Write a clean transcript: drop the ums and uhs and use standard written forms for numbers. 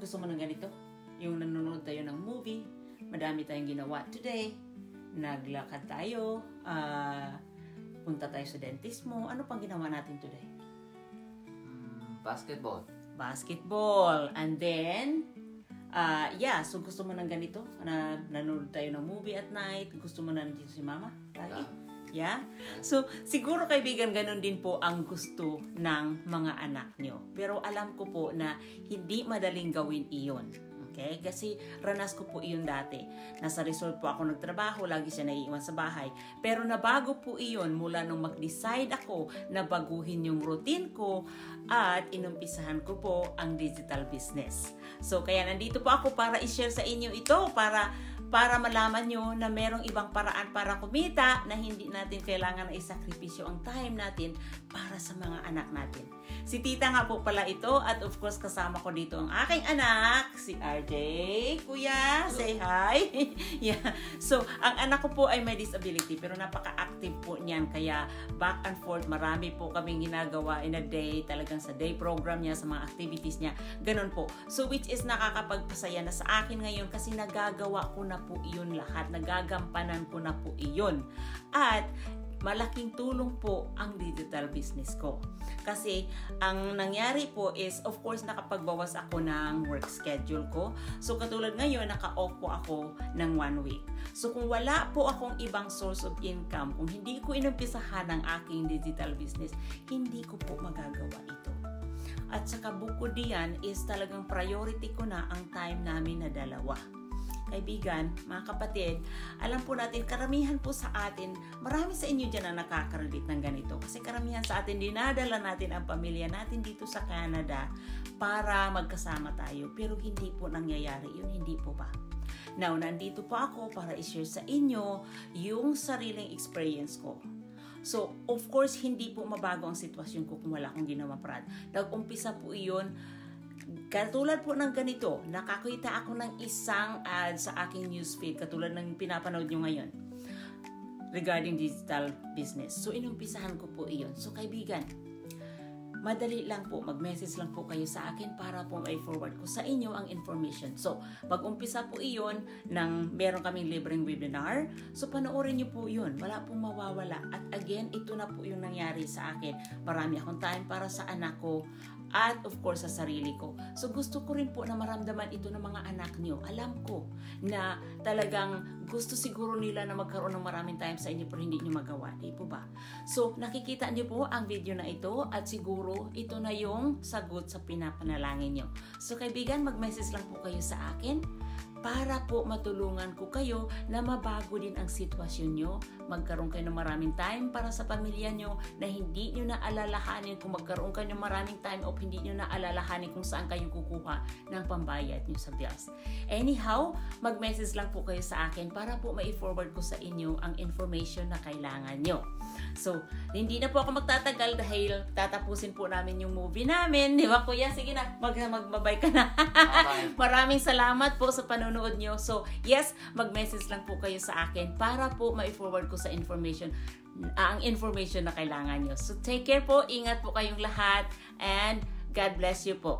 gusto mo ng ganito? Yung nanonood tayo ng movie, madami tayong ginawa today, naglakad tayo, punta tayo sa dentist mo. Ano pang ginawa natin today? Basketball. And then, so gusto mo ng ganito? Nanonood tayo ng movie at night, gusto mo na nandito si mama? Lagi? Yeah? So, siguro kaibigan, ganun din po ang gusto ng mga anak nyo. Pero alam ko po na hindi madaling gawin iyon. Okay? Kasi ranas ko po iyon dati. Nasa resort po ako nagtrabaho, lagi siya naiiwan sa bahay. Pero nabago po iyon mula nung mag-decide ako na baguhin yung routine ko at inumpisahan ko po ang digital business. So, kaya nandito po ako para i-share sa inyo ito, para malaman nyo na merong ibang paraan para kumita na hindi natin kailangan na isakripisyo ang time natin para sa mga anak natin. Si tita nga po pala ito at of course kasama ko dito ang aking anak, si RJ. Kuya, say hi. Yeah. So, ang anak ko po ay may disability pero napaka-active po niyan kaya back and forth marami po kaming ginagawa in a day, talagang sa day program niya, sa mga activities niya. Ganun po. So, which is nakakapagpasaya na sa akin ngayon kasi nagagawa ko na po iyon lahat. Nagagampanan ko na po iyon. At malaking tulong po ang digital business ko. Kasi ang nangyari po is, of course, nakapagbawas ako ng work schedule ko. So katulad ngayon, naka-off po ako ng 1 week. So kung wala po akong ibang source of income, kung hindi ko inumpisahan ang aking digital business, hindi ko po magagawa ito. At saka bukod diyan is talagang priority ko na ang time namin na dalawa. Kaibigan, mga kapatid, alam po natin, karamihan po sa atin, marami sa inyo dyan na nakaka-relate ng ganito. Kasi karamihan sa atin, dinadala natin ang pamilya natin dito sa Canada para magkasama tayo. Pero hindi po nangyayari yun, hindi po ba? Now, nandito po ako para i-share sa inyo yung sariling experience ko. So, of course, hindi po mabago ang sitwasyon ko kung wala akong ginawang paraan. Nag-umpisa po iyon. Katulad po ng ganito, nakakita ako ng isang ad sa aking newsfeed, katulad ng pinapanood nyo ngayon, regarding digital business. So, inumpisahan ko po iyon. So, kaibigan, madali lang po, mag-message lang po kayo sa akin para po mai-forward ko sa inyo ang information. So, pag-umpisa po iyon, meron kaming libreng webinar, so panoorin nyo po yun. Wala pong mawawala. At again, ito na po yung nangyari sa akin. Marami akong time para sa anak ko, at of course sa sarili ko. So gusto ko rin po na maramdaman ito ng mga anak niyo. Alam ko na talagang gusto siguro nila na magkaroon ng maraming time sa inyo pero hindi niyo magawa. Di po ba? So nakikita niyo po ang video na ito at siguro ito na yung sagot sa pinapanalangin niyo. So kaibigan, mag-message lang po kayo sa akin para po matulungan ko kayo na mabago din ang sitwasyon nyo. Magkaroon kayo ng maraming time para sa pamilya nyo na hindi nyo na alalahanin kung magkaroon kayo ng maraming time o hindi nyo na alalahanin kung saan kayo kukuha ng pambayad nyo sa bills. Anyhow, mag-message lang po kayo sa akin para po ma-forward ko sa inyo ang information na kailangan nyo. So, hindi na po ako magtatagal dahil tatapusin po namin yung movie namin. Di ba, Kuya? Sige na, magbabay ka na. Maraming salamat po sa panonood nyo. So, yes, mag-message lang po kayo sa akin para po ma-forward ko sa ang information na kailangan nyo. So, take care po. Ingat po kayong lahat. And God bless you po.